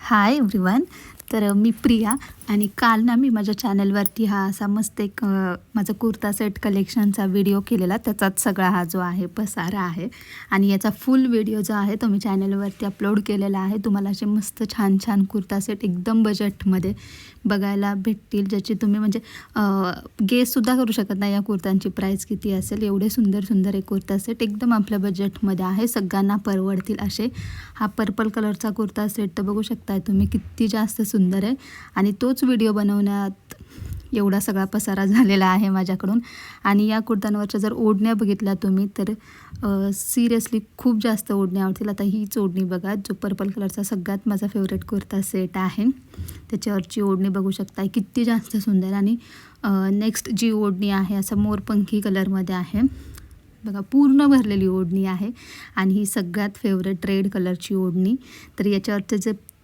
Hi everyone. तर मी प्रिया आणि काल ना मी माझ्या चॅनलवरती हा असा मस्त एक माझा कुर्ता सेट कलेक्शनचा व्हिडिओ केलेला. त्याचाच सगळा हा जो आहे पसारा आहे आणि याचा फुल व्हिडिओ जो आहे तो मी चॅनलवरती अपलोड केलेला आहे. तुम्हाला असे मस्त छान छान कुर्ता सेट एकदम बजेटमध्ये बघायला भेटतील, ज्याची तुम्ही म्हणजे गेससुद्धा करू शकत नाही या कुर्त्यांची प्राईस किती असेल. एवढे सुंदर सुंदर एक कुर्ता सेट एकदम आपल्या बजेटमध्ये आहे, सगळ्यांना परवडतील असे. हा पर्पल कलरचा कुर्ता सेट तर बघू शकताय तुम्ही किती जास्त सुंदर आहे आणि तोच व्हिडिओ बनवण्यात एवढा सगळा पसारा झालेला आहे माझ्याकडून. आणि या कुर्त्यांवरच्या जर ओढण्या बघितल्या तुम्ही तर सिरियसली खूप जास्त ओढण्या आवडतील. आता हीच ओढणी बघा, जो पर्पल कलरचा सगळ्यात माझा फेवरेट कुर्ता सेट आहे, त्याच्यावरची ओढणी बघू शकता किती जास्त सुंदर. आणि नेक्स्ट जी ओढणी आहे असं मोरपंखी कलरमध्ये आहे बघा, पूर्ण भरलेली ओढणी आहे. आणि ही सगळ्यात फेवरेट रेड कलरची ओढणी. तर याच्यावरचे जे